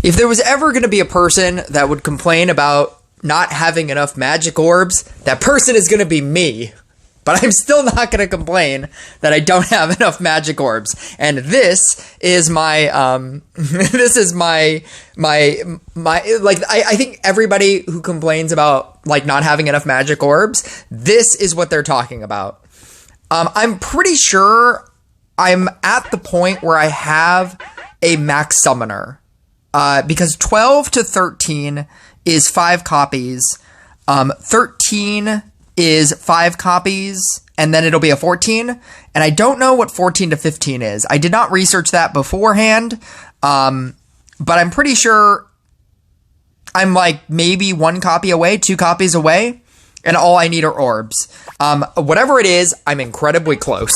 If there was ever going to be a person that would complain about not having enough magic orbs, that person is going to be me. But I'm still not going to complain that I don't have enough magic orbs. And this is my, I think everybody who complains about, like, not having enough magic orbs, this is what they're talking about. I'm pretty sure I'm at the point where I have a max summoner. Because 12 to 13 is 5 copies. 13 is 5 copies, and then it'll be a 14. And I don't know what 14 to 15 is. I did not research that beforehand. But I'm pretty sure I'm like maybe 1 copy away, 2 copies away, and all I need are orbs. Whatever it is, I'm incredibly close.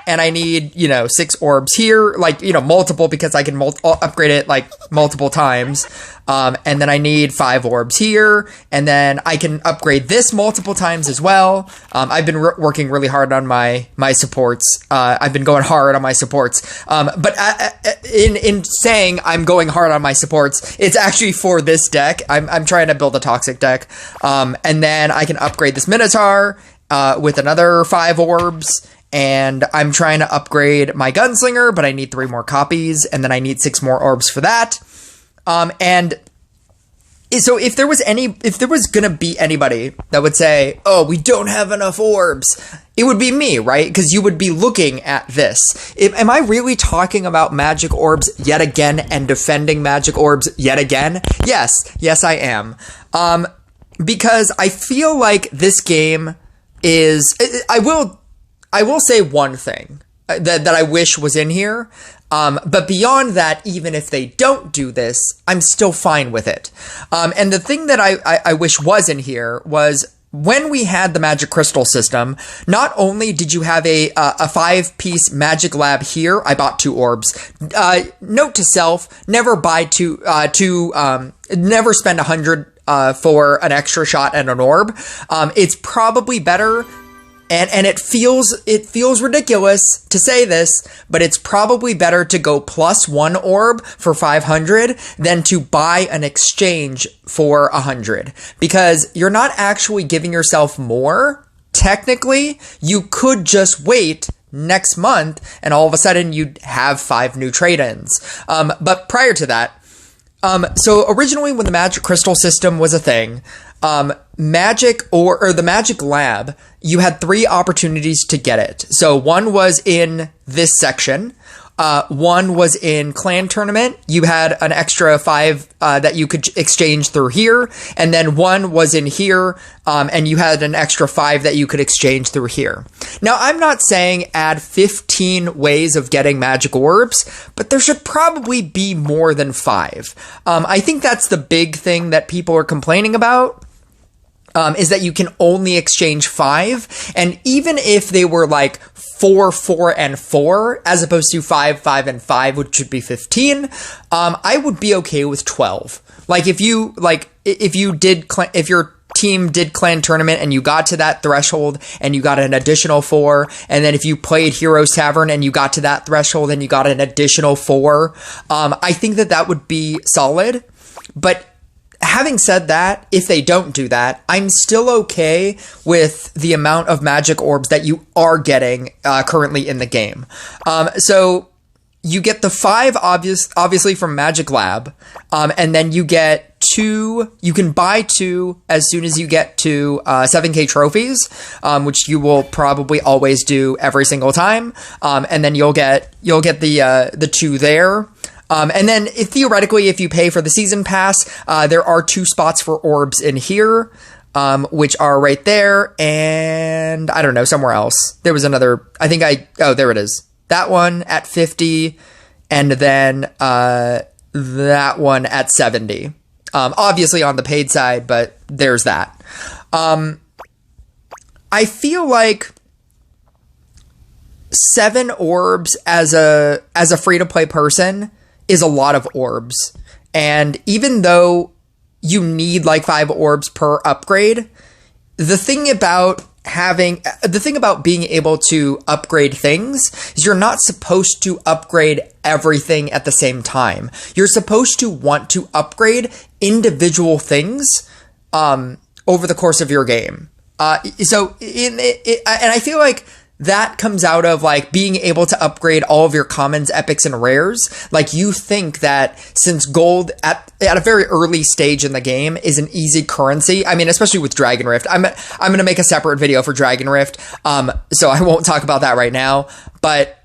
And I need, 6 orbs here, multiple, because I can upgrade it, multiple times. And then I need 5 orbs here, and then I can upgrade this multiple times as well. I've been working really hard on my supports. I've been going hard on my supports. But in saying I'm going hard on my supports, it's actually for this deck. I'm trying to build a toxic deck. And then I can upgrade this Minotaur with another 5 orbs. And I'm trying to upgrade my Gunslinger, but I need 3 more copies, and then I need 6 more orbs for that. And so if there was gonna be anybody that would say, "Oh, we don't have enough orbs," it would be me, right? Because you would be looking at this. Am I really talking about magic orbs yet again and defending magic orbs yet again? Yes, I am. Because I feel like this game is. I will say one thing that I wish was in here, but beyond that, even if they don't do this, I'm still fine with it. And the thing that I wish was in here was when we had the Magic Crystal system, not only did you have a 5-piece Magic Lab here, I bought 2 orbs. Note to self, never buy never spend 100 for an extra shot at an orb. It's probably better. And it feels ridiculous to say this, but it's probably better to go plus 1 orb for 500 than to buy an exchange for 100. Because you're not actually giving yourself more. Technically, you could just wait next month and all of a sudden you'd have 5 new trade-ins. But prior to that, so originally when the Magic Crystal system was a thing, Magic or the Magic Lab, you had 3 opportunities to get it. So one was in this section. One was in Clan Tournament. You had an extra 5 that you could exchange through here. And then one was in here, and you had an extra 5 that you could exchange through here. Now, I'm not saying add 15 ways of getting magic orbs, but there should probably be more than 5. I think that's the big thing that people are complaining about. Is that you can only exchange 5, and even if they were like 4, 4, and 4, as opposed to 5, 5, and 5, which should be 15, I would be okay with 12. Like if your team did Clan Tournament and you got to that threshold and you got an additional 4, and then if you played Heroes Tavern and you got to that threshold and you got an additional 4, I think that would be solid, but having said that, if they don't do that, I'm still okay with the amount of magic orbs that you are getting currently in the game. So you get the 5 obviously from Magic Lab, and then you get 2. You can buy 2 as soon as you get to 7K trophies, which you will probably always do every single time. And then you'll get the 2 there. And then theoretically, if you pay for the season pass, there are 2 spots for orbs in here, which are right there. And I don't know, somewhere else. There was another, there it is. That one at 50, and then that one at 70. Obviously on the paid side, but there's that. I feel like 7 orbs as a free-to-play person is a lot of orbs. And even though you need like 5 orbs per upgrade, the thing about having the thing about being able to upgrade things is you're not supposed to upgrade everything at the same time. You're supposed to want to upgrade individual things over the course of your game. And I feel like that comes out of like being able to upgrade all of your commons, epics, and rares. Like you think that since gold at a very early stage in the game is an easy currency. I mean, especially with Dragon Rift. I'm going to make a separate video for Dragon Rift. So I won't talk about that right now. But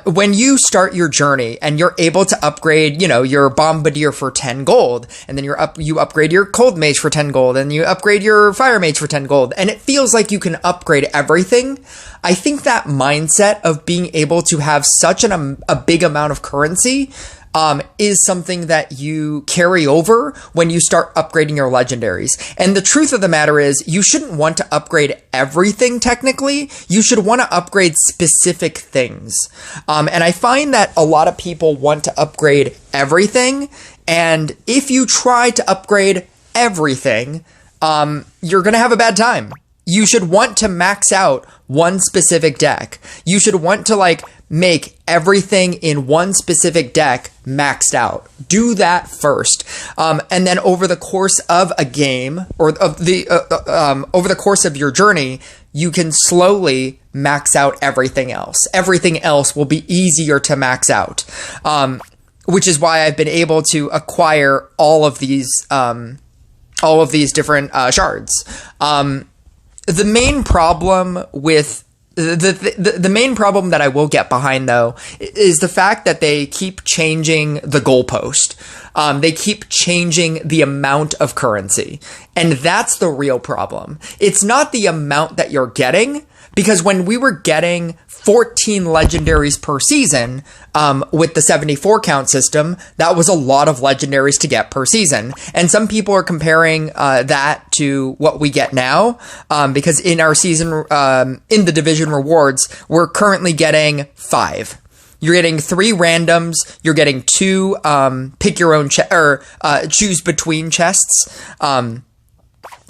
when you start your journey and you're able to upgrade, your Bombardier for 10 gold, and then you upgrade your Cold Mage for 10 gold, and you upgrade your Fire Mage for 10 gold, and it feels like you can upgrade everything. I think that mindset of being able to have such a big amount of currency is something that you carry over when you start upgrading your legendaries. And the truth of the matter is, you shouldn't want to upgrade everything technically. You should want to upgrade specific things. And I find that a lot of people want to upgrade everything. And if you try to upgrade everything, you're going to have a bad time. You should want to max out one specific deck. You should want to make everything in one specific deck maxed out. Do that first. And then over the course of a game or over the course of your journey, you can slowly max out everything else. Everything else will be easier to max out. Which is why I've been able to acquire all of these different shards. The main problem with the main problem that I will get behind, though, is the fact that they keep changing the goalpost. They keep changing the amount of currency. And that's the real problem. It's not the amount that you're getting, because when we were getting 14 legendaries per season with the 74 count system, that was a lot of legendaries to get per season. And some people are comparing that to what we get now, because in our season, in the division rewards, we're currently getting 5. You're getting 3 randoms. You're getting 2 pick your own choose between chests, and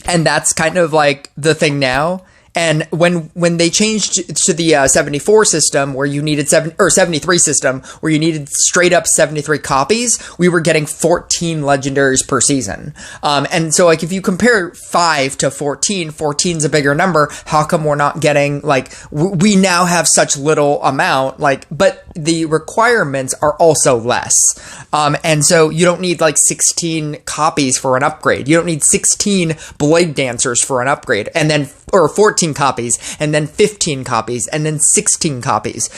that's kind of like the thing now. And when they changed to the 74 system where you needed 73 system where you needed straight up 73 copies, we were getting 14 legendaries per season. And so if you compare 5 to 14, 14's a bigger number. How come we're not getting we now have such little amount, but the requirements are also less. And so you don't need 16 copies for an upgrade. You don't need 16 Blade Dancers for an upgrade, or 14 copies, and then 15 copies, and then 16 copies.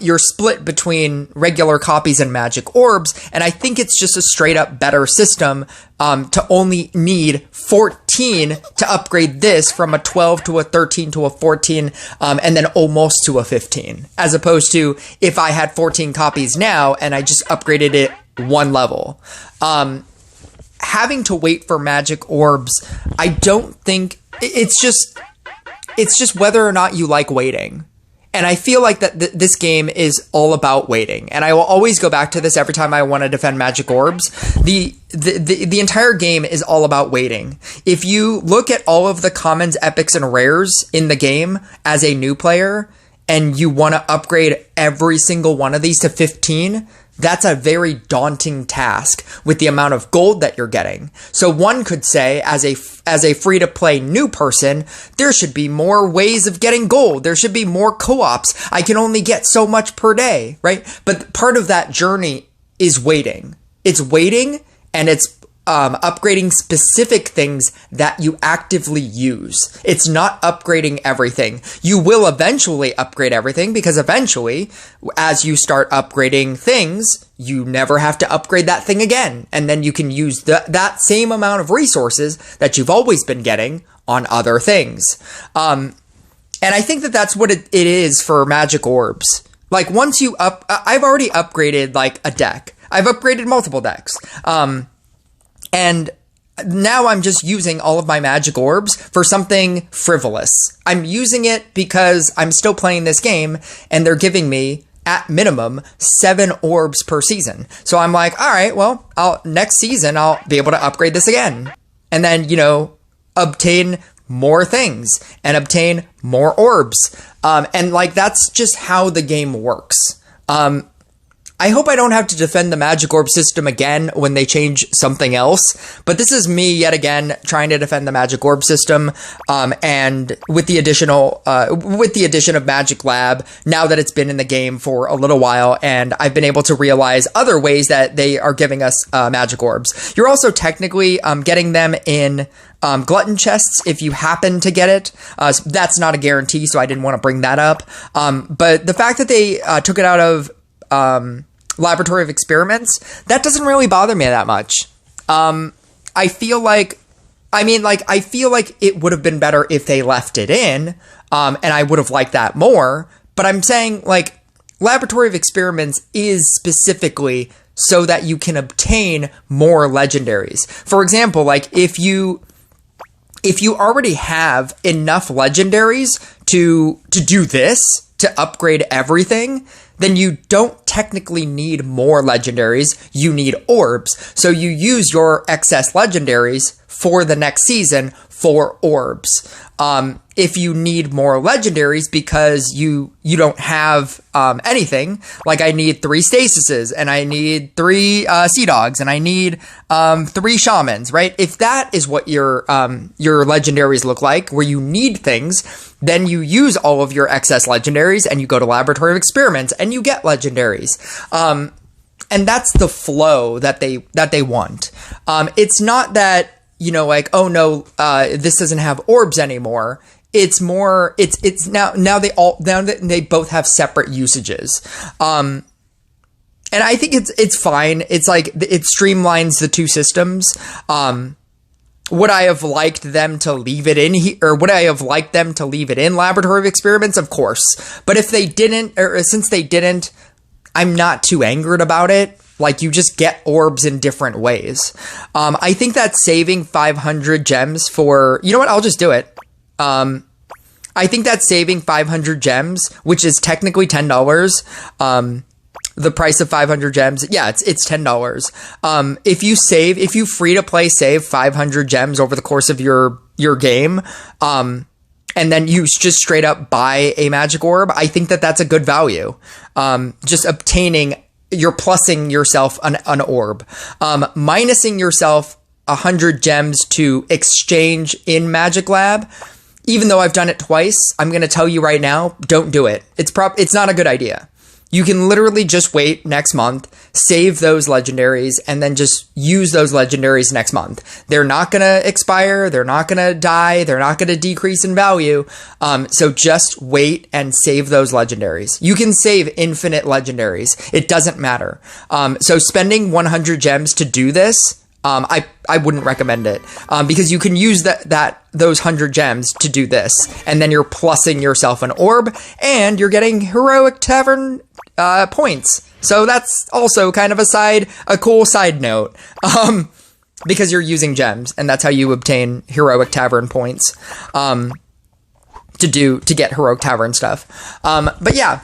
You're split between regular copies and magic orbs, and I think it's just a straight up better system to only need 14 to upgrade this from a 12 to a 13 to a 14, and then almost to a 15, as opposed to if I had 14 copies now and I just upgraded it one level. Having to wait for magic orbs, I don't think it's just whether or not you like waiting. And I feel like that this game is all about waiting. And I will always go back to this every time I want to defend magic orbs. The entire game is all about waiting. If you look at all of the commons, epics, and rares in the game as a new player, and you want to upgrade every single one of these to 15, that's a very daunting task with the amount of gold that you're getting. So one could say, as a free-to-play new person, there should be more ways of getting gold. There should be more co-ops. I can only get so much per day, right? But part of that journey is waiting. It's waiting, and it's upgrading specific things that you actively use. It's not upgrading everything. You will eventually upgrade everything, because eventually, as you start upgrading things, you never have to upgrade that thing again. And then you can use that same amount of resources that you've always been getting on other things. And I think that's what it is for magic orbs. Once you I've already upgraded a deck. I've upgraded multiple decks. And now I'm just using all of my magic orbs for something frivolous. I'm using it because I'm still playing this game, and they're giving me, at minimum, 7 orbs per season. So I'm like, all right, well, next season I'll be able to upgrade this again. And then, obtain more things and obtain more orbs. And like, that's just how the game works. I hope I don't have to defend the magic orb system again when they change something else, but this is me yet again trying to defend the magic orb system, and with the addition of Magic Lab, now that it's been in the game for a little while, and I've been able to realize other ways that they are giving us magic orbs. You're also technically getting them in glutton chests if you happen to get it. That's not a guarantee, so I didn't want to bring that up. But the fact that they took it out of Laboratory of Experiments, that doesn't really bother me that much. I feel like it would have been better if they left it in, and I would have liked that more. But I'm saying, like, Laboratory of Experiments is specifically so that you can obtain more legendaries. For example, like, if you already have enough legendaries to do this, to upgrade everything, then you don't technically need more legendaries, you need orbs. So you use your excess legendaries for the next season for orbs. If you need more legendaries because you don't have anything, like I need 3 stasises, and I need 3 sea dogs, and I need 3 shamans, right? If that is what your legendaries look like, where you need things, then you use all of your excess legendaries and you go to Laboratory of Experiments and you get legendaries. And that's the flow that they want. It's not that, you know, like, oh no, this doesn't have orbs anymore. It's more, it's now they both have separate usages. And I think it's fine. It's like, it streamlines the two systems. Would I have liked them to leave it in or would I have liked them to leave it in Laboratory of Experiments? Of course. But if they didn't, or since they didn't, I'm not too angered about it. Like, you just get orbs in different ways. I think that saving 500 gems for, you know what? I'll just do it. I think that saving 500 gems, which is technically $10, the price of 500 gems, yeah, it's $10. If you free to play save 500 gems over the course of your game, and then you just straight up buy a magic orb, I think that that's a good value. Just obtaining, you're plussing yourself an orb, minusing yourself 100 gems to exchange in Magic Lab. Even though I've done it twice, I'm going to tell you right now, don't do it. It's not a good idea. You can literally just wait next month, save those legendaries, and then just use those legendaries next month. They're not going to expire. They're not going to die. They're not going to decrease in value. So just wait and save those legendaries. You can save infinite legendaries. It doesn't matter. So spending 100 gems to do this, I wouldn't recommend it, because you can use those 100 gems to do this, and then you're plussing yourself an orb, and you're getting Heroic Tavern points. So that's also kind of a cool side note, because you're using gems, and that's how you obtain Heroic Tavern points. To get Heroic Tavern stuff. But yeah,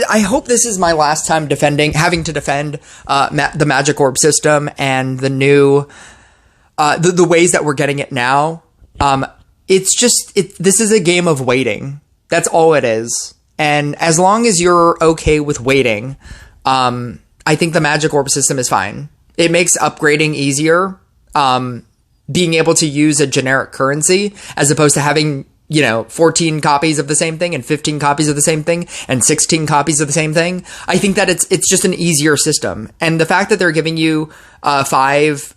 I hope this is my last time having to defend the Magic Orb system and the new, the ways that we're getting it now. This is a game of waiting. That's all it is. And as long as you're okay with waiting, I think the Magic Orb system is fine. It makes upgrading easier, being able to use a generic currency as opposed to having, 14 copies of the same thing and 15 copies of the same thing and 16 copies of the same thing. I think that it's just an easier system. And the fact that they're giving you 5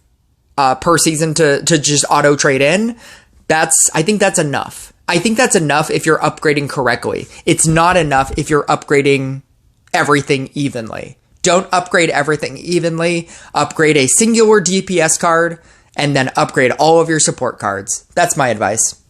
per season to just auto trade in, I think that's enough. I think that's enough if you're upgrading correctly. It's not enough if you're upgrading everything evenly. Don't upgrade everything evenly. Upgrade a singular DPS card and then upgrade all of your support cards. That's my advice.